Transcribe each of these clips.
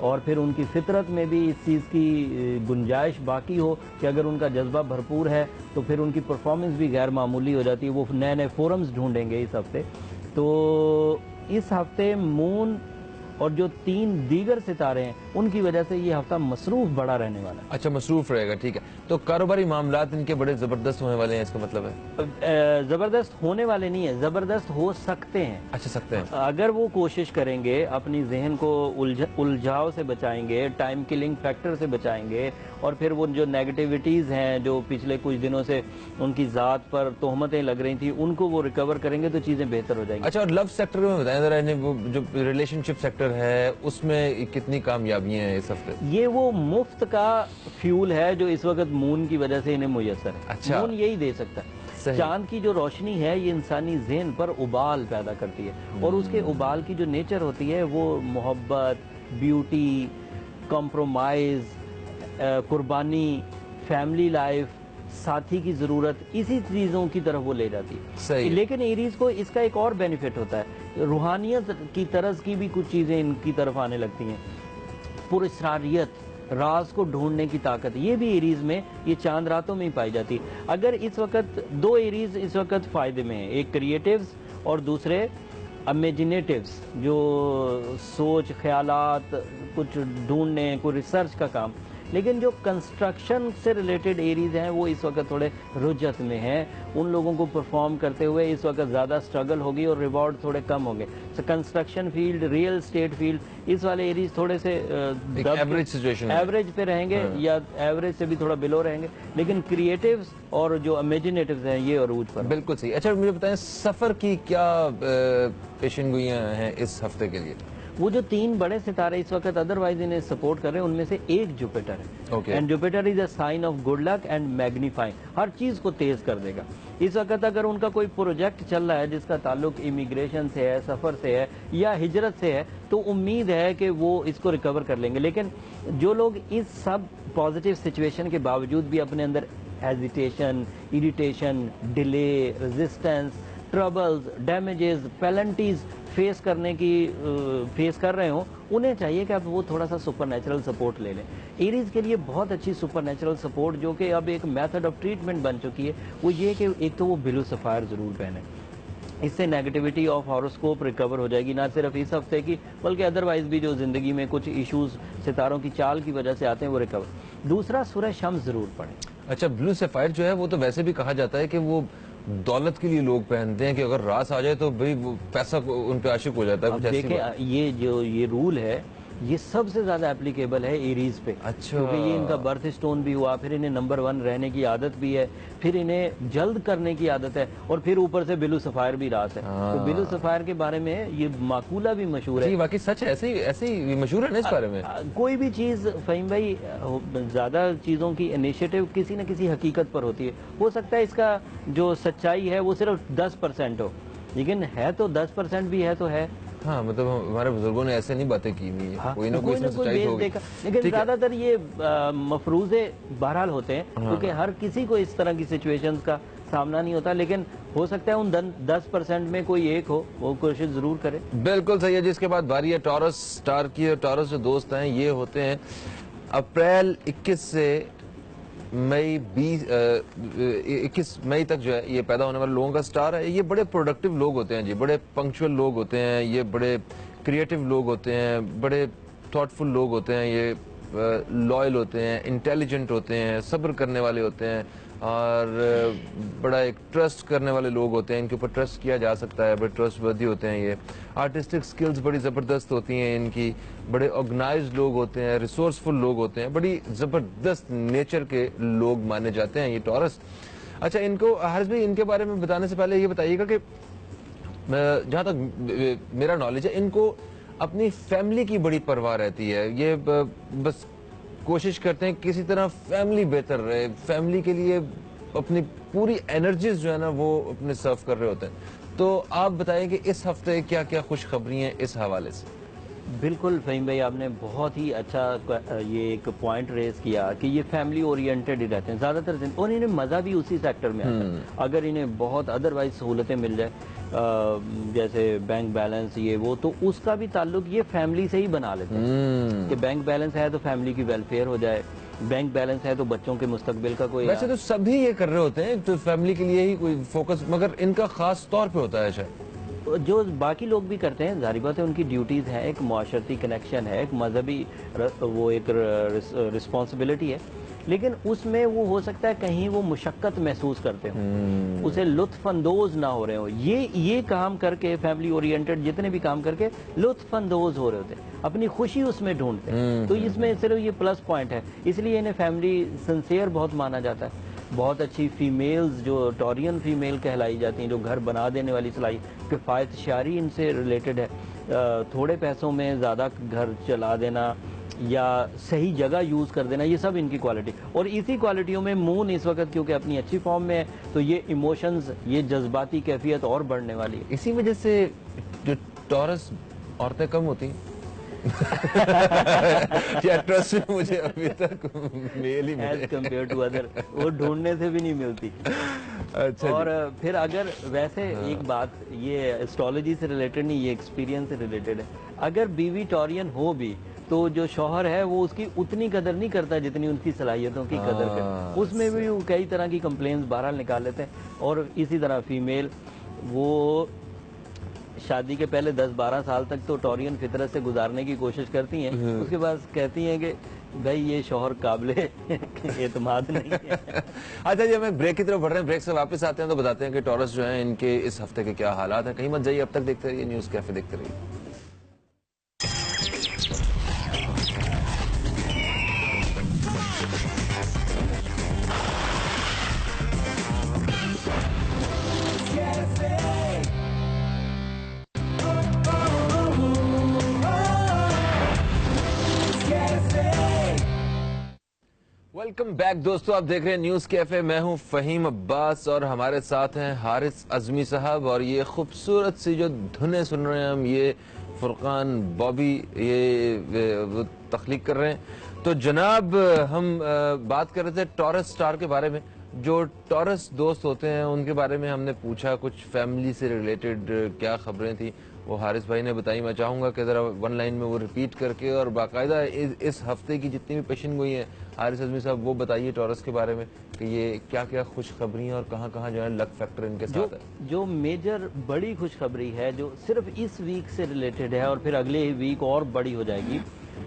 اور پھر ان کی فطرت میں بھی اس چیز کی گنجائش باقی ہو کہ اگر ان کا جذبہ بھرپور ہے تو پھر ان کی پرفارمنس بھی غیر معمولی ہو جاتی ہے. وہ نئے نئے فورمز ڈھونڈیں گے اس ہفتے. تو اس ہفتے مون اور جو 3 دیگر ستارے ہیں ان کی وجہ سے یہ ہفتہ مصروف بڑا رہنے والا ہے. اچھا مصروف رہے گا, ٹھیک ہے. تو کاروباری معاملات ان کے بڑے زبردست ہونے والے ہیں, اس کا مطلب ہے زبردست ہونے والے نہیں ہیں, زبردست ہو سکتے ہیں. اچھا سکتے ہیں. اگر وہ کوشش کریں گے, اپنی ذہن کو الجھاؤ سے بچائیں گے, ٹائم کلنگ فیکٹر سے بچائیں گے, اور پھر وہ جو نیگیٹیوٹیز ہیں جو پچھلے کچھ دنوں سے ان کی ذات پر تہمتیں لگ رہی تھیں ان کو وہ ریکور کریں گے تو چیزیں بہتر ہو جائیں گی. اچھا, اور لو سیکٹر میں بتائیں ذرا, وہ جو ریلیشن شپ سیکٹر ہے اس میں کتنی کامیابیاں ہیں اس ہفتے؟ یہ وہ مفت کا فیول ہے جو اس وقت مون کی وجہ سے انہیں میسر ہے. اچھا. مون یہی دے سکتا ہے. چاند کی جو روشنی ہے یہ انسانی ذہن پر ابال پیدا کرتی ہے, اور اس کے ابال کی جو نیچر ہوتی ہے وہ محبت, بیوٹی, کمپرومائز, قربانی, فیملی لائف, ساتھی کی ضرورت, اسی چیزوں کی طرف وہ لے جاتی ہے. صحیح. لیکن ایریز کو اس کا ایک اور بینیفٹ ہوتا ہے, روحانیت کی طرز کی بھی کچھ چیزیں ان کی طرف آنے لگتی ہیں. پراسراریت, راز کو ڈھونڈنے کی طاقت, یہ بھی ایریز میں, یہ چاند راتوں میں ہی پائی جاتی ہے. اگر اس وقت 2 ایریز اس وقت فائدے میں ہیں, ایک کریٹیوز اور دوسرے امیجنیٹیوز, جو سوچ, خیالات, کچھ ڈھونڈنے, کوئی ریسرچ کا کام. لیکن جو کنسٹرکشن سے ریلیٹڈ ایریز ہیں وہ اس وقت تھوڑے رجت میں ہیں. ان لوگوں کو پرفارم کرتے ہوئے اس وقت زیادہ سٹرگل ہوگی اور ریوارڈ تھوڑے کم ہوں گے. Construction field, real estate field, اس والے ایریز تھوڑے سے ایوریج پہ رہیں گے, یا ایوریج سے بھی تھوڑا بلو رہیں گے. لیکن کریٹیوز اور جو امیجنیٹیوز ہیں یہ عروج پر. بالکل صحیح. اچھا مجھے بتائیں سفر کی کیا پیشن گوئیاں ہیں اس ہفتے کے لیے؟ وہ جو 3 بڑے ستارے اس وقت ادروائز انہیں سپورٹ کر رہے ہیں ان میں سے ایک جوپیٹر ہے. And Jupiter is a sign of good luck and magnifying, ہر چیز کو تیز کر دے گا. اس وقت اگر ان کا کوئی پروجیکٹ چل رہا ہے جس کا تعلق امیگریشن سے ہے, سفر سے ہے, یا ہجرت سے ہے, تو امید ہے کہ وہ اس کو ریکور کر لیں گے. لیکن جو لوگ اس سب پازیٹیو سچویشن کے باوجود بھی اپنے اندر hesitation, irritation, delay, resistance, troubles, damages, penalties face کر رہے ہوں, انہیں چاہیے کہ اب وہ تھوڑا سا سپر نیچرل سپورٹ لے لیں. ایریز کے لیے بہت اچھی سپر نیچرل سپورٹ جو کہ اب ایک میتھڈ آف ٹریٹمنٹ بن چکی ہے, وہ یہ کہ ایک تو وہ بلو سفائر ضرور پہنیں. اس سے نیگیٹیوٹی آف ہاروسکوپ ریکور ہو جائے گی, نہ صرف اس ہفتے کی بلکہ ادروائز بھی جو زندگی میں کچھ ایشوز ستاروں کی چال کی وجہ سے آتے ہیں وہ ریکور. دوسرا, سورہ شمس ضرور پڑھیں. اچھا, بلو سفائر جو ہے وہ تو ویسے بھی کہا جاتا ہے کہ وہ دولت کے لیے لوگ پہنتے ہیں کہ اگر راس آ جائے تو بھئی پیسہ ان پہ عاشق ہو جاتا ہے. اب دیکھیں یہ رول ہے یہ سب سے زیادہ اپلیکیبل ہے ایریز پہ. اچھا. کیونکہ یہ ان کا برتھ سٹون بھی ہوا, پھر انہیں نمبر 1 رہنے کی عادت بھی ہے, پھر انہیں جلد کرنے کی عادت ہے, اور پھر اوپر سے بلو سفائر بھی راس ہے. تو بلو سفائر کے بارے میں یہ مقولہ بھی مشہور ہے. جی واقعی سچ ہے, ایسے ہی مشہور ہے نا اس بارے میں. کوئی بھی چیز فہیم بھائی, زیادہ چیزوں کی انیشیٹو کسی نہ کسی حقیقت پر ہوتی ہے. ہو سکتا ہے اس کا جو سچائی ہے وہ صرف 10% ہو, لیکن ہے تو 10% بھی ہے تو ہے. ہاں مطلب ہمارے بزرگوں نے ایسے نہیں باتیں کی ہوئی ہیں, کوئی نہ کوئی سچائی ہوگی. لیکن زیادہ تر یہ مفروضے بہرحال ہوتے ہیں کیونکہ ہر کسی کو اس طرح کی سچویشنز کا سامنا نہیں ہوتا. لیکن ہو سکتا ہے ان 10% میں کوئی ایک ہو, وہ کوشش ضرور کرے. بالکل صحیح ہے. جس کے بعد باری ہے ٹورس سٹار کی. ٹورس جو دوست ہیں یہ ہوتے ہیں اپریل 21 سے مئی 21 مئی تک جو ہے یہ پیدا ہونے والے لوگوں کا سٹار ہے. یہ بڑے پروڈکٹیو لوگ ہوتے ہیں جی, بڑے پنکچوئل لوگ ہوتے ہیں, یہ بڑے کریٹیو لوگ ہوتے ہیں, بڑے تھاٹفل لوگ ہوتے ہیں, یہ لائل ہوتے ہیں, انٹیلیجنٹ ہوتے ہیں, صبر کرنے والے ہوتے ہیں, اور بڑا ایک ٹرسٹ کرنے والے لوگ ہوتے ہیں. ان کے اوپر ٹرسٹ کیا جا سکتا ہے, بڑے ٹرسٹ ورتھی ہوتے ہیں. یہ آرٹسٹک سکلز بڑی زبردست ہوتی ہیں ان کی, بڑے آرگنائزڈ لوگ ہوتے ہیں, ریسورسفل لوگ ہوتے ہیں, بڑی زبردست نیچر کے لوگ مانے جاتے ہیں یہ ٹورس. اچھا ان کو حارث بھائی ان کے بارے میں بتانے سے پہلے یہ بتائیے گا کہ جہاں تک میرا نالج ہے ان کو اپنی فیملی کی بڑی پرواہ رہتی ہے. یہ بس کوشش کرتے ہیں کسی طرح فیملی بہتر رہے, فیملی کے لیے اپنی پوری انرجیز جو ہے نا وہ اپنے سرو کر رہے ہوتے ہیں. تو آپ بتائیں کہ اس ہفتے کیا کیا خوشخبری ہیں اس حوالے سے؟ بالکل فہیم بھائی، آپ نے بہت ہی اچھا یہ ایک پوائنٹ ریز کیا کہ یہ فیملی اورینٹڈ ہی رہتے ہیں زیادہ تر اور انہیں مزہ بھی اسی سیکٹر میں آتا ہے. اگر انہیں بہت ادروائز سہولتیں مل جائے جیسے بینک بیلنس یہ وہ، تو اس کا بھی تعلق یہ فیملی سے ہی بنا لیتے ہیں کہ بینک بیلنس ہے تو فیملی کی ویلفیئر ہو جائے، بینک بیلنس ہے تو بچوں کے مستقبل کا کوئی. ویسے تو سبھی یہ کر رہے ہوتے ہیں تو فیملی کے لیے ہی کوئی فوکس، مگر ان کا خاص طور پہ ہوتا ہے شاید. جو باقی لوگ بھی کرتے ہیں ظاہر بات ہے، ان کی ڈیوٹیز ہیں، ایک معاشرتی کنیکشن ہے، ایک مذہبی وہ ایک رسپانسبلٹی ہے، لیکن اس میں وہ ہو سکتا ہے کہیں وہ مشقت محسوس کرتے ہوں، اسے لطف اندوز نہ ہو رہے ہوں. یہ کام کر کے فیملی اورینٹڈ جتنے بھی کام کر کے لطف اندوز ہو رہے ہوتے ہیں، اپنی خوشی اس میں ڈھونڈتے ہیں. تو اس میں صرف یہ پلس پوائنٹ ہے، اس لیے انہیں فیملی سنسیئر بہت مانا جاتا ہے. بہت اچھی فیمیلز جو ٹورین فیمیل کہلائی جاتی ہیں، جو گھر بنا دینے والی صلاحیت، کفایت شعری ان سے ریلیٹڈ ہے. تھوڑے پیسوں میں زیادہ گھر چلا دینا یا صحیح جگہ یوز کر دینا، یہ سب ان کی کوالٹی. اور اسی کوالٹیوں میں مون اس وقت کیونکہ اپنی اچھی فارم میں ہے تو یہ ایموشنز، یہ جذباتی کیفیت اور بڑھنے والی ہے. اسی وجہ سے جو ٹورس عورتیں کم ہوتی ہیں. ٹرسٹ میں مجھے ابھی تک میل ہی ایز کمپیئر ٹو ادر، وہ ڈھونڈنے سے بھی نہیں ملتی. اور پھر اگر ویسے ایک بات، یہ اسٹرالوجی سے ریلیٹڈ نہیں، یہ ایکسپیرینس سے ریلیٹڈ ہے. اگر بیوی ٹورین ہو بھی تو جو شوہر ہے وہ اس کی اتنی قدر نہیں کرتا جتنی ان کی صلاحیتوں کی قدر کرے. اس میں بھی وہ کئی طرح کی کمپلینز بہرحال نکال لیتے ہیں. اور اسی طرح فیمیل وہ شادی کے پہلے 10-12 سال تک تو ٹورین فطرت سے گزارنے کی کوشش کرتی ہیں، اس کے بعد کہتی ہیں کہ بھائی یہ شوہر قابل اعتماد نہیں ہے. اچھا جی، ہم بریک کی طرف بڑھ رہے ہیں، بریک سے واپس آتے ہیں تو بتاتے ہیں کہ ٹورس جو ہیں ان کے اس ہفتے کے کیا حالات ہیں. کہیں مت جائیے، اب تک دیکھتے رہیے نیوز کیفے، دیکھتے رہیے. ویلکم بیک دوستو، آپ دیکھ رہے ہیں نیوز کیفے. میں ہوں فہیم عباس اور ہمارے ساتھ ہیں حارث اعظمی صاحب. اور یہ خوبصورت سی جو دھنیں سن رہے ہیں ہم، یہ فرقان بابی یہ تخلیق کر رہے ہیں. تو جناب ہم بات کر رہے تھے ٹورس سٹار کے بارے میں. جو ٹورس دوست ہوتے ہیں ان کے بارے میں ہم نے پوچھا، کچھ فیملی سے ریلیٹڈ کیا خبریں تھیں وہ حارث بھائی نے بتائی. میں چاہوں گا کہ ذرا ون لائن میں وہ ریپیٹ کر کے اور باقاعدہ اس ہفتے کی جتنی بھی پیشن گوئی ہیں حارث اعظمی صاحب وہ بتائیے ٹورس کے بارے میں کہ یہ کیا کیا خوشخبریاں اور کہاں کہاں جو ہے لک فیکٹر ان کے ساتھ ہے. جو میجر بڑی خوشخبری ہے جو صرف اس ویک سے ریلیٹڈ ہے اور پھر اگلے ویک اور بڑی ہو جائے گی،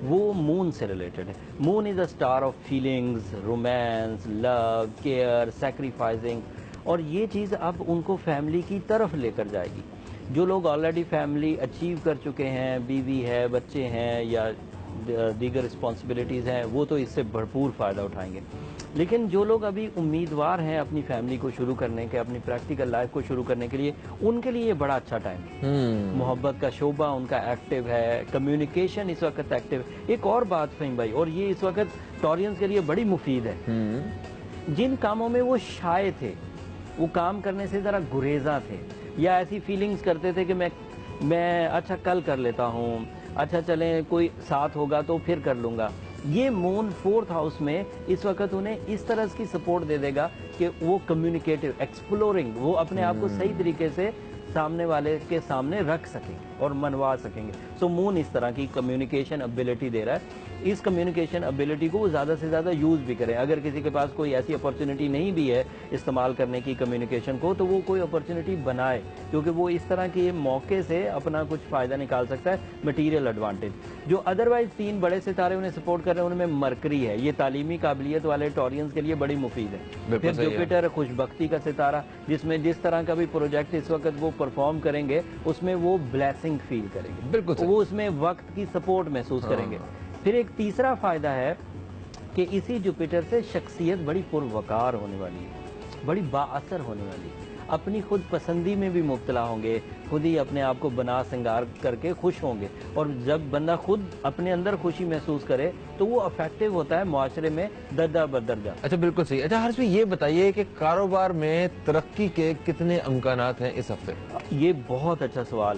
وہ مون سے ریلیٹڈ ہے. Moon is a star of feelings, romance, love, care, sacrificing. اور یہ چیز اب ان کو فیملی کی طرف لے کر جائے گی. جو لوگ آلریڈی فیملی اچیو کر چکے ہیں، بیوی ہے، بچے ہیں یا دیگر رسپانسبلٹیز ہیں، وہ تو اس سے بھرپور فائدہ اٹھائیں گے. لیکن جو لوگ ابھی امیدوار ہیں اپنی فیملی کو شروع کرنے کے، اپنی پریکٹیکل لائف کو شروع کرنے کے لیے، ان کے لیے یہ بڑا اچھا ٹائم ہے. محبت کا شعبہ ان کا ایکٹیو ہے، کمیونیکیشن اس وقت ایکٹیو ہے. ایک اور بات فہیم بھائی، اور یہ اس وقت ٹورینز کے لیے بڑی مفید ہے، جن کاموں میں وہ شائع تھے، وہ کام کرنے سے ذرا گریزاں تھے یا ایسی فیلنگز کرتے تھے کہ میں اچھا کل کر لیتا ہوں، اچھا چلیں کوئی ساتھ ہوگا تو پھر کر لوں گا. یہ مون 4th ہاؤس میں اس وقت انہیں اس طرح کی سپورٹ دے دے گا کہ وہ کمیونیکیٹو، ایکسپلورنگ، وہ اپنے آپ کو صحیح طریقے سے سامنے والے کے سامنے رکھ سکیں گے اور منوا سکیں گے. سو مون اس طرح کی کمیونیکیشن ابیلٹی دے رہا ہے. اس کمیونیکیشن ابیلٹی کو وہ زیادہ سے زیادہ یوز بھی کریں. اگر کسی کے پاس کوئی ایسی اپرچونٹی نہیں بھی ہے استعمال کرنے کی کمیونیکیشن کو، تو وہ کوئی اپرچونٹی بنائے، کیونکہ وہ اس طرح کے موقع سے اپنا کچھ فائدہ نکال سکتا ہے، مٹیریل ایڈوانٹیج. جو ادروائز 3 بڑے ستارے انہیں سپورٹ کر رہے ہیں ان میں مرکری ہے، یہ تعلیمی قابلیت والے ٹورینز کے لیے بڑی مفید ہے. پھر جوپیٹر خوش بختی کا ستارہ، جس میں جس طرح کا بھی پروجیکٹ اس وقت وہ پرفارم کریں گے اس میں وہ بلیسنگ فیل کریں گے، بالکل وہ اس میں وقت کی سپورٹ محسوس کریں گے. پھر ایک تیسرا فائدہ ہے کہ اسی جوپیٹر سے شخصیت بڑی پروقار ہونے والی ہے، بڑی با اثر ہونے والی ہے. اپنی خود پسندی میں بھی مبتلا ہوں گے، خود ہی اپنے آپ کو بنا سنگار کر کے خوش ہوں گے. اور جب بندہ خود اپنے اندر خوشی محسوس کرے تو وہ افیکٹو ہوتا ہے معاشرے میں درجہ بدرجہ. اچھا بالکل صحیح. اچھا حارث بھائی یہ بتائیے کہ کاروبار میں ترقی کے کتنے امکانات ہیں اس ہفتے؟ یہ بہت اچھا سوال.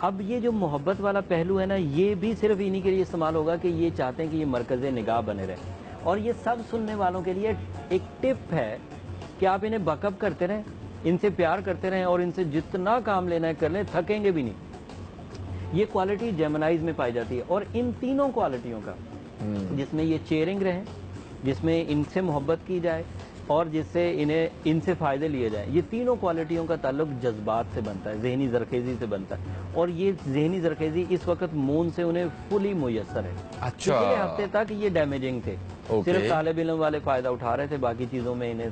اب یہ جو محبت والا پہلو ہے نا، یہ بھی صرف انہی کے لیے استعمال ہوگا کہ یہ چاہتے ہیں کہ یہ مرکز نگاہ بنے رہے. اور یہ سب سننے والوں کے لیے ایک ٹپ ہے کہ آپ انہیں بیک اپ کرتے رہیں، ان سے پیار کرتے رہیں اور ان سے جتنا کام لینا ہے کر لیں، تھکیں گے بھی نہیں. یہ کوالٹی جیمنائز میں پائی جاتی ہے. اور ان تینوں کوالٹیوں کا، جس میں یہ چیئرنگ رہے، جس میں ان سے محبت کی جائے اور جس سے انہیں ان سے فائدے لیے جائیں، یہ تینوں کوالٹیوں کا تعلق جذبات سے بنتا ہے، ذہنی زرخیزی سے بنتا ہے. اور یہ ذہنی زرخیزی اس وقت مون سے انہیں فلی میسر ہے. اچھا، پچھلے ہفتے تک یہ ڈیمیجنگ تھے، صرف طالب علم والے فائدہ اٹھا رہے تھے، باقی چیزوں میں انہیں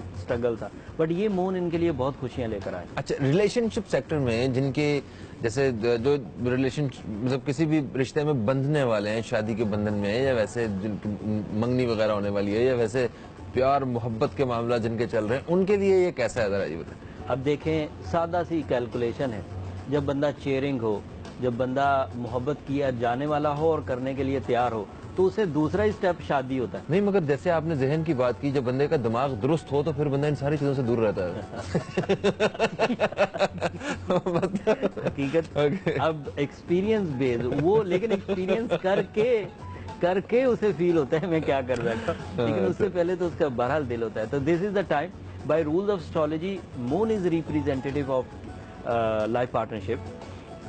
اسٹرگل تھا. بٹ یہ مون ان کے لیے بہت خوشیاں لے کر آئے. اچھا، ریلیشن شپ سیکٹر میں جن کے جیسے جو ریلیشن مطلب کسی بھی رشتے میں بندھنے والے ہیں، شادی کے بندھن میں ہے، یا ویسے جن کی منگنی وغیرہ ہونے والی ہے، یا ویسے پیار محبت کے معاملات جن کے چل رہے ہیں، ان کے لیے یہ کیسا ہے، ذرا یہ بتائیں. اب دیکھیں، سادہ سی کیلکولیشن ہے. جب بندہ چیئرنگ ہو، جب بندہ محبت کیا جانے والا ہو اور کرنے کے لیے تیار ہو، تو اسے دوسرا ہی سٹیپ شادی ہوتا ہے. نہیں، مگر جیسے آپ نے ذہن کی بات کی، جب بندے کا دماغ درست ہو تو پھر بندہ ان ساری چیزوں سے دور رہتا ہے. حقیقت اب ایکسپیرینس بیس وہ، لیکن ایکسپیرینس کر کے اسے فیل ہوتا ہے میں کیا کر رہا ہوں، لیکن اس سے پہلے تو اس کا بہرحال دل ہوتا ہے. تو this is the time. By rules of astrology moon is representative of life partnership.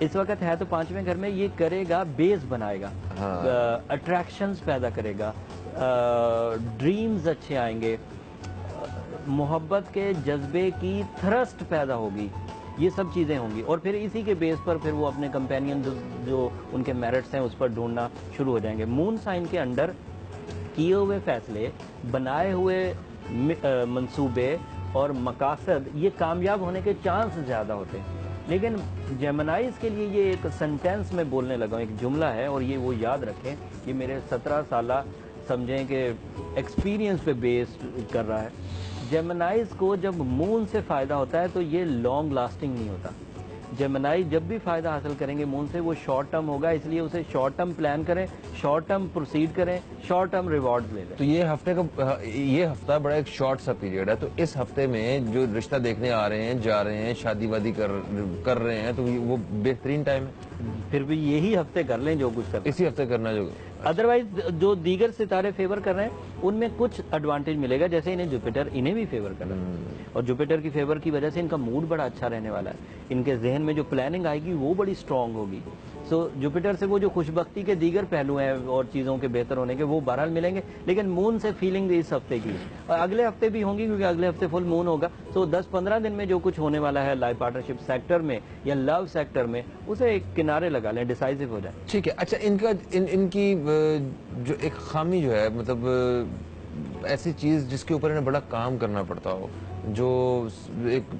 اس وقت ہے تو 5ویں گھر میں، یہ کرے گا، بیس بنائے گا، اٹریکشنز پیدا کرے گا، ڈریمز اچھے آئیں گے، محبت کے جذبے کی تھرسٹ پیدا ہوگی، یہ سب چیزیں ہوں گی. اور پھر اسی کے بیس پر پھر وہ اپنے کمپینین جو ان کے میرٹس ہیں اس پر ڈھونڈنا شروع ہو جائیں گے. مون سائن کے انڈر کیے ہوئے فیصلے، بنائے ہوئے منصوبے اور مقاصد، یہ کامیاب ہونے کے چانس زیادہ ہوتے ہیں. لیکن جیمنائز کے لیے یہ ایک سنٹینس میں بولنے لگا ہوں، ایک جملہ ہے، اور یہ وہ یاد رکھیں، یہ میرے 17 سالہ سمجھیں کہ ایکسپیرینس پہ بیس کر رہا ہے. جیمنائز کو جب مون سے فائدہ ہوتا ہے تو یہ لانگ لاسٹنگ نہیں ہوتا. جیمنائی جب بھی فائدہ حاصل کریں گے مون سے، وہ شارٹ ٹرم ہوگا، اس لیے اسے شارٹ ٹرم پلان کریں، شارٹ ٹرم پروسیڈ کریں، شارٹ ٹرم ریوارڈز لے لیں. تو یہ ہفتہ بڑا ایک شارٹ سا پیریڈ ہے. تو اس ہفتے میں جو رشتہ دیکھنے آ رہے ہیں، جا رہے ہیں، شادی وادی کر رہے ہیں، تو وہ بہترین ٹائم ہے. پھر بھی یہی ہفتے کر لیں جو کچھ کریں، اسی ہفتے کرنا جو. ادروائز جو دیگر ستارے فیور کر رہے ہیں ان میں کچھ ایڈوانٹیج ملے گا. جیسے انہیں جوپیٹر انہیں بھی فیور کر رہا ہے، اور جوپیٹر کی فیور کی وجہ سے ان کا موڈ بڑا اچھا رہنے والا ہے. ان کے ذہن میں جو پلاننگ آئے گی وہ بڑی اسٹرانگ ہوگی. سو جوپیٹر سے وہ جو خوش بختی کے دیگر پہلو ہیں اور چیزوں کے بہتر ہونے کے، وہ بہرحال ملیں گے. لیکن مون سے فیلنگ اس ہفتے کی ہے، اور اگلے ہفتے بھی ہوں گی، کیونکہ اگلے ہفتے فل مون ہوگا. سو 10-15 دن میں جو کچھ ہونے والا ہے لائف پارٹنرشپ سیکٹر میں یا لو سیکٹر میں، اسے ایک کنارے لگا لیں، ڈیسائزو ہو جائے. ٹھیک ہے. اچھا، ان کی جو ایک خامی جو ہے، مطلب ایسی چیز جس کے اوپر انہیں بڑا کام کرنا پڑتا ہو، جو ایک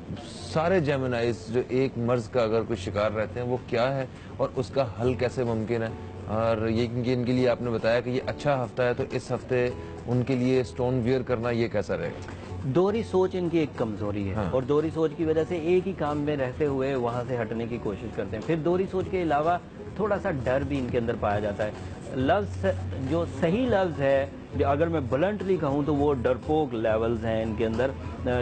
سارے جیمنائز جو ایک مرض کا اگر کوئی شکار رہتے ہیں، وہ کیا ہے اور اس کا حل کیسے ممکن ہے؟ اور یہ کیونکہ ان کے لیے آپ نے بتایا کہ یہ اچھا ہفتہ ہے، تو اس ہفتے ان کے لیے اسٹون ویئر کرنا یہ کیسا رہے گا؟ دوہری سوچ ان کی ایک کمزوری ہے، اور دوہری سوچ کی وجہ سے ایک ہی کام میں رہتے ہوئے وہاں سے ہٹنے کی کوشش کرتے ہیں. پھر دوہری سوچ کے علاوہ تھوڑا سا ڈر بھی ان کے اندر پایا جاتا ہے. لفظ جو صحیح لفظ ہے، اگر میں بلنٹلی کہوں تو وہ ڈرپوک لیولز ہیں ان کے اندر،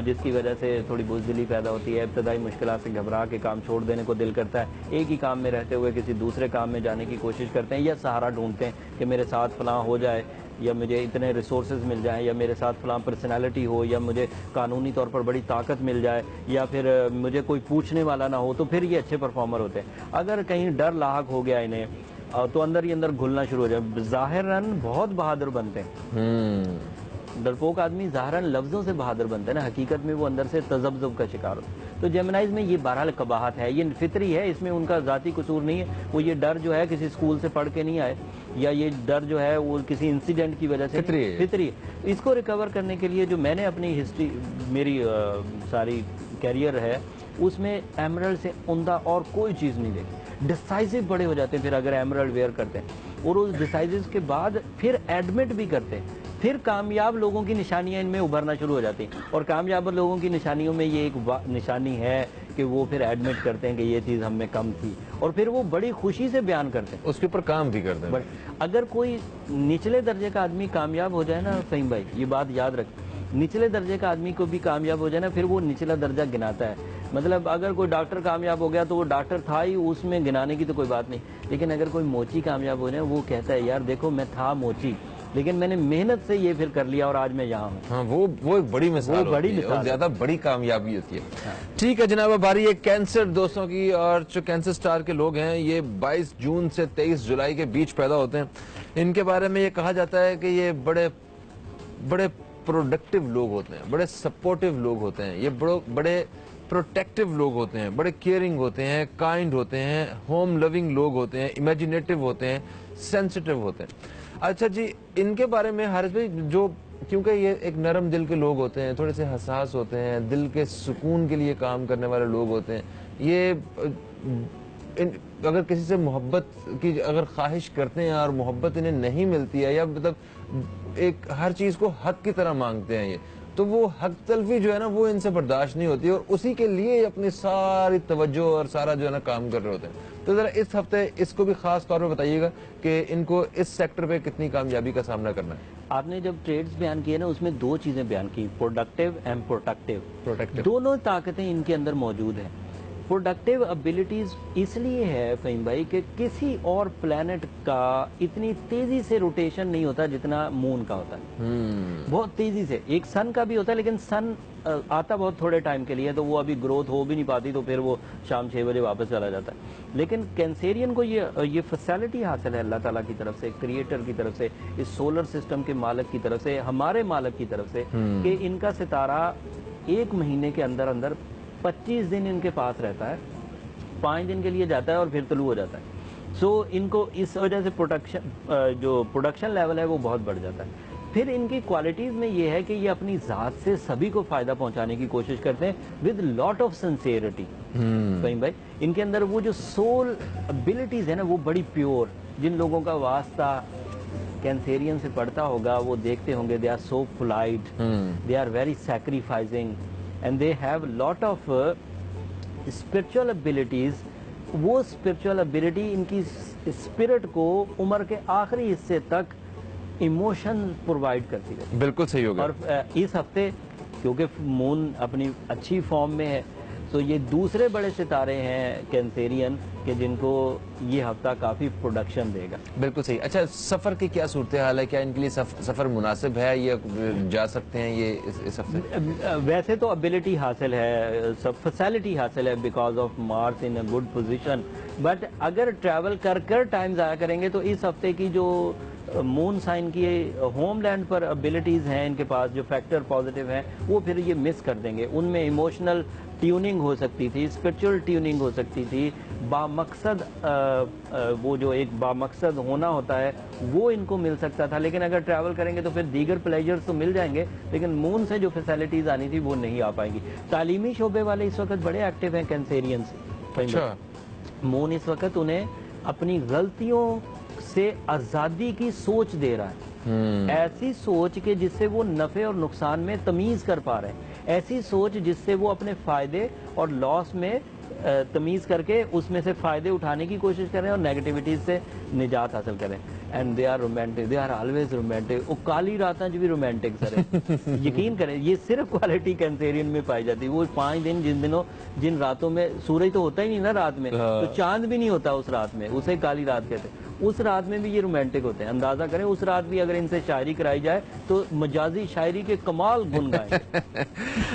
جس کی وجہ سے تھوڑی بزدلی پیدا ہوتی ہے. ابتدائی مشکلات سے گھبرا کے کام چھوڑ دینے کو دل کرتا ہے، ایک ہی کام میں رہتے ہوئے کسی دوسرے کام میں جانے کی کوشش کرتے ہیں، یا سہارا ڈھونڈتے ہیں کہ میرے ساتھ فلاں ہو جائے، یا مجھے اتنے ریسورسز مل جائیں، یا میرے ساتھ فلاں پرسنالٹی ہو، یا مجھے قانونی طور پر بڑی طاقت مل جائے، یا پھر مجھے کوئی پوچھنے والا نہ ہو، تو پھر یہ اچھے پرفارمر ہوتے ہیں. اگر کہیں ڈر لاحق ہو گیا انہیں تو اندر ہی اندر گھلنا شروع ہو جائے. ظاہراً بہت بہادر بنتے ہیں، ڈرپوک آدمی ظاہراً لفظوں سے بہادر بنتے ہیں نا، حقیقت میں وہ اندر سے تذبذب کا شکار ہوتا ہے. تو جیمنائز میں یہ بہرحال قباحت ہے، یہ فطری ہے، اس میں ان کا ذاتی قصور نہیں ہے. وہ یہ ڈر جو ہے کسی اسکول سے پڑھ کے نہیں آئے، یا یہ ڈر جو ہے وہ کسی انسیڈنٹ کی وجہ سے فطری ہے. اس کو ریکور کرنے کے لیے جو میں نے اپنی ہسٹری، میری ساری کیریئر ہے اس میں ایمرلڈ سے عمدہ اور کوئی چیز نہیں دیکھی. ڈیسائزو بڑے ہو جاتے ہیں پھر اگر ایمرلڈ ویئر کرتے ہیں، اور اس ڈیسائزز کے بعد پھر ایڈمٹ بھی کرتے ہیں. پھر کامیاب لوگوں کی نشانیاں ان میں ابھرنا شروع ہو جاتی ہیں، اور کامیاب لوگوں کی نشانیوں میں یہ ایک نشانی ہے کہ وہ پھر ایڈمٹ کرتے ہیں کہ یہ چیز ہم میں کم تھی، اور پھر وہ بڑی خوشی سے بیان کرتے ہیں، اس کے اوپر کام بھی کرتے ہیں. بٹ اگر کوئی نچلے درجے کا آدمی کامیاب ہو جائے نا فہیم بھائی، یہ بات یاد رکھ، نچلے درجے کا آدمی کو بھی کامیاب ہو جائے نا پھر وہ نچلا درجہ گناتا ہے. مطلب اگر کوئی ڈاکٹر کامیاب ہو گیا تو وہ ڈاکٹر تھا ہی, اس میں گنانے کی تو کوئی بات نہیں. لیکن اگر کوئی موچی کامیاب ہو جائے وہ کہتا ہے یار دیکھو میں تھا موچی لیکن میں نے محنت سے یہ پھر کر لیا اور آج میں یہاں ہوں. ہاں وہ ایک بڑی مثال ہوتی ہے اور زیادہ بڑی کامیابی ہوتی ہے. ٹھیک ہے جناب, باری ہے کینسر دوستوں کی, اور جو کینسر سٹار کے لوگ ہیں یہ 22 جون سے 23 جولائی کے بیچ پیدا ہوتے ہیں. ان کے بارے میں یہ کہا جاتا ہے کہ یہ بڑے پروڈکٹیو لوگ ہوتے ہیں, بڑے سپورٹیو لوگ ہوتے ہیں, یہ بڑے پروٹیکٹیو لوگ ہوتے ہیں, بڑے کیئرنگ ہوتے ہیں, کائنڈ ہوتے ہیں, ہوم لوننگ لوگ ہوتے ہیں, امیجینیٹو ہوتے ہیں, سینسٹیو ہوتے ہیں. اچھا جی, ان کے بارے میں حارث بھائی, جو کیونکہ یہ ایک نرم دل کے لوگ ہوتے ہیں, تھوڑے سے حساس ہوتے ہیں, دل کے سکون کے لیے کام کرنے والے لوگ ہوتے ہیں, یہ اگر کسی سے محبت کی اگر خواہش کرتے ہیں اور محبت انہیں نہیں ملتی ہے, یا مطلب ایک ہر چیز کو حق کی طرح مانگتے ہیں یہ, تو وہ حق تلفی جو ہے نا وہ ان سے برداشت نہیں ہوتی, اور اسی کے لیے اپنی ساری توجہ اور سارا جو ہے نا کام کر رہے ہوتے ہیں. تو ذرا اس ہفتے اس کو بھی خاص طور پہ بتائیے گا کہ ان کو اس سیکٹر پہ کتنی کامیابی کا سامنا کرنا ہے. آپ نے جب ٹریڈز بیان کیے نا اس میں دو چیزیں بیان کی, پروڈکٹیو اینڈ پروٹیکٹیو. دونوں طاقتیں ان کے اندر موجود ہیں. پروڈکٹیو ابیلٹیز اس لیے ہے فہیم بھائی کہ کسی اور پلانٹ کا اتنی تیزی سے روٹیشن نہیں ہوتا جتنا مون کا ہوتا ہے. بہت تیزی سے, ایک سن کا بھی ہوتا ہے لیکن سن آتا بہت تھوڑے ٹائم کے لیے, تو وہ ابھی گروتھ ہو بھی نہیں پاتی, تو پھر وہ شام 6 بجے واپس چلا جاتا ہے. لیکن کینسیرین کو یہ فیسلٹی حاصل ہے اللہ تعالیٰ کی طرف سے, کریٹر کی طرف سے, اس سولر سسٹم کے مالک کی طرف سے, ہمارے مالک کی طرف سے, کہ ان کا ستارہ 1 مہینے کے اندر 25 دن ان کے پاس رہتا ہے, 5 دن کے لیے جاتا ہے اور پھر طلوع ہو جاتا ہے. سو ان کو اس وجہ سے جو پروڈکشن لیول ہے وہ بہت بڑھ جاتا ہے. پھر ان کی کوالٹیز میں یہ ہے کہ یہ اپنی ذات سے سبھی کو فائدہ پہنچانے کی کوشش کرتے ہیں with lot of sincerity. Faheem بھائی, ان کے اندر وہ جو سول ابیلٹیز ہے نا وہ بڑی پیور, جن لوگوں کا واسطہ کینسیرین سے پڑتا ہوگا وہ دیکھتے ہوں گے, they are so polite, they are very sacrificing, and they have lot of spiritual abilities. وہ اسپرچل ابیلٹی ان کی اسپرٹ کو عمر کے آخری حصے تک ایموشن پرووائڈ کرتی ہے. بالکل صحیح ہوگا. اور اس ہفتے کیونکہ مون اپنی اچھی فارم میں ہے تو یہ دوسرے بڑے ستارے ہیں کینسیرین کہ جن کو یہ ہفتہ کافی پروڈکشن دے گا. بالکل صحیح. اچھا, سفر کی کیا صورتحال ہے, کیا ان کے لیے سفر مناسب ہے, یہ جا سکتے ہیں یہ اس ہفتے؟ ویسے تو ابیلٹی حاصل ہے, سب فیسلٹی حاصل ہے because of Mars in a good position, but اگر ٹریول کر ٹائم ضائع کریں گے تو اس ہفتے کی جو مون سائن کی ہوم لینڈ پر ابیلٹیز ہیں ان کے پاس, جو فیکٹر پازیٹیو ہیں, وہ پھر یہ مس کر دیں گے. ان میں ایموشنل ٹیوننگ ہو سکتی تھی, اسپرچل ٹیوننگ ہو سکتی تھی, بامقصد وہ جو ایک بامقصد ہونا ہوتا ہے وہ ان کو مل سکتا تھا. لیکن اگر ٹریول کریں گے تو پھر دیگر پلیجرز تو مل جائیں گے, لیکن مون سے جو فیسلٹیز آنی تھی وہ نہیں آ پائیں گی. تعلیمی شعبے والے اس وقت بڑے ایکٹیو ہیں کینسیرینز. اچھا, مون اس وقت انہیں اپنی غلطیوں سے آزادی کی سوچ دے رہا ہے, ایسی سوچ کہ جس سے وہ نفع اور نقصان میں تمیز کر پا رہے ہیں, ایسی سوچ جس سے وہ اپنے فائدے اور لاس میں تمیز کر کے اس میں سے فائدے اٹھانے کی کوشش کریں اور نیگیٹیوٹیز سے نجات حاصل کریں. And they are romantic, they are always romantic. وہ کالی راتاں جو بھی رومانٹک سر ہے, یقین کریں یہ صرف کوالٹی کینسیرین میں پائی جاتی ہے. وہ 5 دن جن راتوں میں سورج تو ہوتا ہی نہیں نا رات میں, تو چاند بھی نہیں ہوتا اس رات میں, اسے کالی رات کہتے ہیں, اس رات میں بھی یہ رومانٹک ہوتے ہیں. اندازہ کریں اس رات بھی اگر ان سے شاعری کرائی جائے تو مجازی شاعری کے کمال گن گائیں.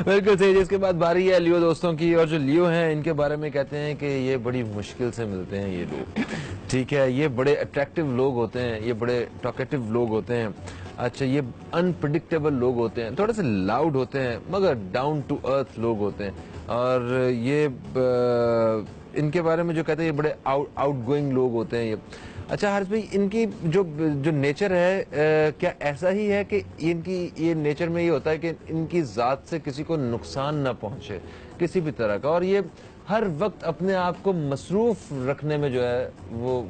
بالکل صحیح. اس کے بعد باری ہے لیو دوستوں کی, اور جو لیو ہیں ان کے بارے میں کہتے ہیں کہ یہ بڑی مشکل سے ملتے ہیں یہ لوگ. ٹھیک ہے, یہ بڑے اٹریکٹیو لوگ ہوتے ہیں, یہ بڑے ٹاکیٹیو لوگ ہوتے ہیں. اچھا, یہ انپریڈکٹیبل لوگ ہوتے ہیں, تھوڑے سے لاؤڈ ہوتے ہیں مگر ڈاؤن ٹو ارتھ لوگ ہوتے ہیں. اور یہ ان کے بارے میں جو کہتے ہیں یہ بڑے آؤٹ گوئنگ لوگ ہوتے ہیں یہ. اچھا حارث بھائی, ان کی جو نیچر ہے کیا ایسا ہی ہے کہ ان کی یہ نیچر میں یہ ہوتا ہے کہ ان کی ذات سے کسی کو نقصان نہ پہنچے کسی بھی طرح کا, اور یہ ہر وقت اپنے آپ کو مصروف رکھنے میں جو ہے وہ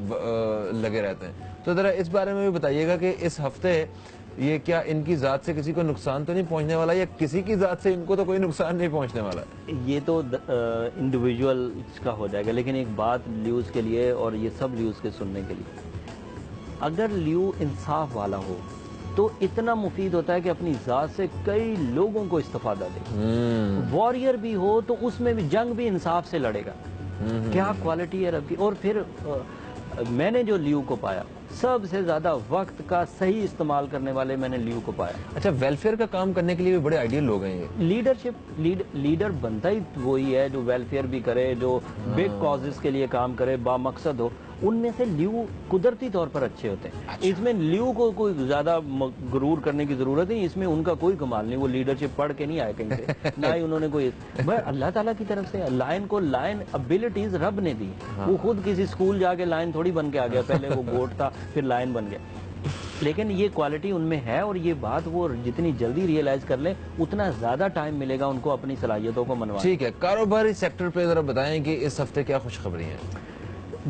لگے رہتے ہیں؟ تو ذرا اس بارے میں بھی بتائیے گا کہ اس ہفتے یہ کیا ان کی ذات سے کسی کو نقصان تو نہیں پہنچنے والا, یا کسی کی ذات سے ان کو تو کوئی نقصان نہیں پہنچنے والا؟ یہ تو انڈیویجول کا ہو جائے گا, لیکن ایک بات لیوز کے لیے اور یہ سب لیوز کے سننے کے لیے, اگر لیو انصاف والا ہو تو اتنا مفید ہوتا ہے کہ اپنی ذات سے کئی لوگوں کو استفادہ دے. واریر بھی ہو تو اس میں بھی جنگ بھی انصاف سے لڑے گا. کیا کوالٹی ہے رب کی. اور پھر میں نے جو لیو کو پایا, سب سے زیادہ وقت کا صحیح استعمال کرنے والے میں نے لیو کو پایا. اچھا, ویلفیئر کا کام کرنے کے لیے بھی بڑے آئیڈیل لوگ ہیں یہ. لیڈرشپ, لیڈر بنتا ہی وہی ہے جو ویلفیئر بھی کرے, جو بگ کازز کے لیے کام کرے, با مقصد ہو. ان میں سے لیو قدرتی طور پر اچھے ہوتے ہیں. اس میں لیو کو کوئی زیادہ غرور کرنے کی ضرورت نہیں, اس میں ان کا کوئی کمال نہیں. وہ لیڈرشپ پڑھ کے نہیں آئے کہیں سے, نہ ہی انہوں نے کوئی, اللہ تعالیٰ کی طرف سے لائن کو لائن ابیلٹیز رب نے دی. وہ خود کسی اسکول جا کے لائن تھوڑی بن کے آ گیا, پہلے وہ گوٹ تھا پھر لائن بن گیا. لیکن یہ کوالٹی ان میں ہے, اور یہ بات وہ جتنی جلدی ریئلائز کر لیں اتنا زیادہ ٹائم ملے گا ان کو اپنی صلاحیتوں کو منوانے. ٹھیک ہے, کاروباری سیکٹر پہ ذرا بتائیں کہ اس ہفتے کیا خوشخبری ہیں.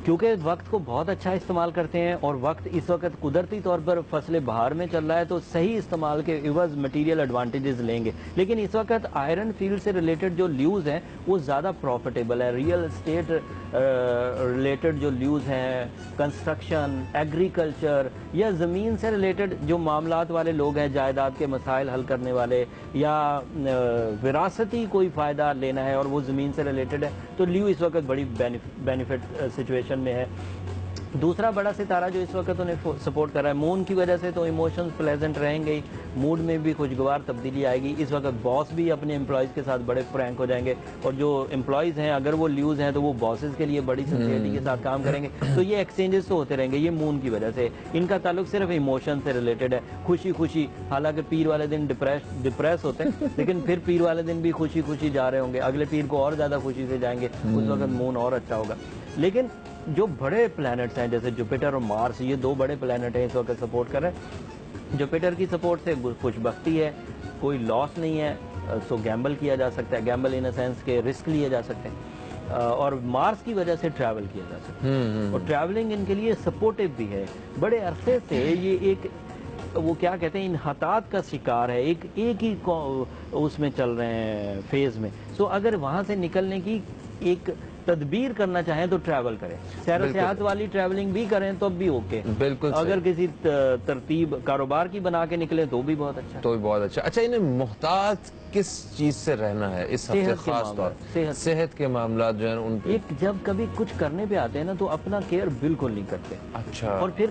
کیونکہ وقت کو بہت اچھا استعمال کرتے ہیں, اور وقت اس وقت قدرتی طور پر فصل بہار میں چل رہا ہے, تو صحیح استعمال کے عوض مٹیریل ایڈوانٹیجز لیں گے. لیکن اس وقت آئرن فیلڈ سے ریلیٹڈ جو لیوز ہیں وہ زیادہ پروفیٹیبل ہے. ریئل اسٹیٹ ریلیٹڈ جو لیوز ہیں, کنسٹرکشن, ایگریکلچر یا زمین سے ریلیٹڈ جو معاملات والے لوگ ہیں, جائیداد کے مسائل حل کرنے والے, یا وراثتی کوئی فائدہ لینا ہے اور وہ زمین سے ریلیٹڈ ہے, تو لیو اس وقت بڑی بینیفٹ سچویشن میں ہے. دوسرا بڑا ستارہ جو اس وقت انہیں سپورٹ کر رہا ہے, مون کی وجہ سے تو ایموشنز پلیزنٹ رہیں گے, موڈ میں بھی خوشگوار تبدیلی آئے گی. اس وقت باس بھی اپنے امپلائیز کے ساتھ بڑے فرینک ہو جائیں گے, اور جو امپلائیز ہیں اگر وہ لیوز ہیں تو وہ باسز کے لیے بڑی سنسیئرٹی کے ساتھ کام کریں گے. تو یہ ایکسچینجز تو ہوتے رہیں گے. یہ مون کی وجہ سے, ان کا تعلق صرف ایموشن سے ریلیٹڈ ہے. خوشی خوشی, حالانکہ پیر والے دن ڈپریس ہوتے ہیں, لیکن پھر پیر والے دن بھی خوشی خوشی جا رہے ہوں گے, اگلے پیر کو اور زیادہ خوشی سے جائیں گے, اس وقت مون اور اچھا ہوگا. لیکن جو بڑے پلانٹس ہیں جیسے جوپیٹر اور مارس, یہ دو بڑے پلانٹ ہیں اس وقت سپورٹ کر رہے ہیں. جوپیٹر کی سپورٹ سے خوش بختی ہے, کوئی لاس نہیں ہے, سو گیمبل کیا جا سکتا ہے, گیمبل ان اے سینس کے رسک لیے جا سکتے ہیں. اور مارس کی وجہ سے ٹریول کیا جا سکتا ہے, اور ٹریولنگ ان کے لیے سپورٹیو بھی ہے. بڑے عرصے سے یہ ایک وہ کیا کہتے ہیں انحطاط کا شکار ہے, ایک ہی اس میں چل رہے ہیں فیز میں. سو اگر وہاں سے نکلنے کی ایک تدبیر کرنا چاہیں تو ٹریول کریں, سیر و سیاحت والی ٹریولنگ بھی کریں تو بھی اوکے. بالکل, اگر کسی ترتیب کاروبار کی بنا کے نکلیں تو بھی بہت اچھا, تو بھی بہت اچھا. اچھا, انہیں محتاط کس چیز سے رہنا ہے اس ہفتے خاص طور صحت کے معاملات جو ہیں ان پہ؟ جب کبھی کچھ کرنے پہ آتے ہیں نا تو اپنا کیئر بالکل نہیں کرتے. اچھا, اور پھر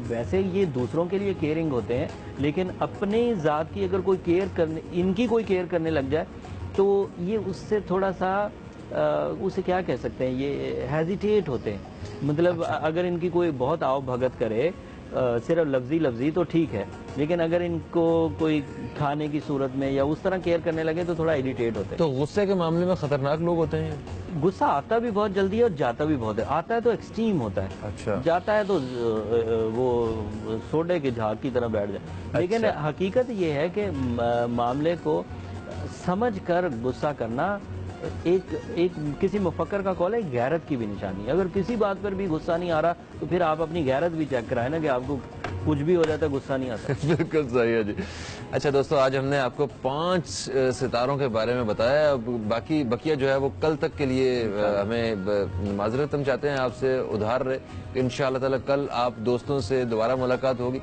ویسے یہ دوسروں کے لیے کیئرنگ ہوتے ہیں, لیکن اپنی ذات کی اگر کوئی کیئر کرنے, ان کی کوئی کیئر کرنے لگ جائے تو یہ اس سے تھوڑا سا اسے کیا کہہ سکتے ہیں, یہ ہیزیٹیٹ ہوتے ہیں. مطلب اگر ان کی کوئی بہت آؤ بھگت کرے صرف لفظی تو ٹھیک ہے, لیکن اگر ان کو کوئی کھانے کی صورت میں یا اس طرح کیئر کرنے لگے تو تھوڑا اریٹیٹ ہوتے ہیں. تو غصے کے معاملے میں خطرناک لوگ ہوتے ہیں. غصہ آتا بھی بہت جلدی ہے اور جاتا بھی بہت ہے. آتا ہے تو ایکسٹریم ہوتا ہے, اچھا, جاتا ہے تو وہ سوڈے کے جھاگ کی طرح بیٹھ جائے. لیکن حقیقت یہ ہے کہ معاملے کو سمجھ کر غصہ کرنا ایک کسی مفکر کا قول ہے, غیرت کی بھی نشانی ہے. اگر کسی بات پر بھی غصہ نہیں آ رہا تو پھر آپ اپنی غیرت بھی چیک کرائیں نا, کہ آپ کو کچھ بھی ہو جاتا ہے غصہ نہیں آتا. بالکل صحیح ہے جی. اچھا دوستو, آج ہم نے آپ کو 5 ستاروں کے بارے میں بتایا. باقی بقیہ جو ہے وہ کل تک کے لیے ہمیں معذرت ہم چاہتے ہیں آپ سے, ادھار رہے. انشاءاللہ تعالی کل آپ دوستوں سے دوبارہ ملاقات ہوگی,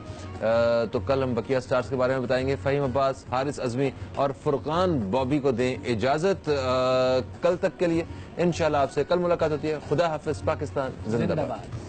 تو کل ہم بقیہ سٹارز کے بارے میں بتائیں گے. فہیم عباس, حارث اعظمی اور فرقان بابی کو دیں اجازت کل تک کے لیے. انشاءاللہ آپ سے کل ملاقات ہوتی ہے. خدا حافظ. پاکستان زندہ باد.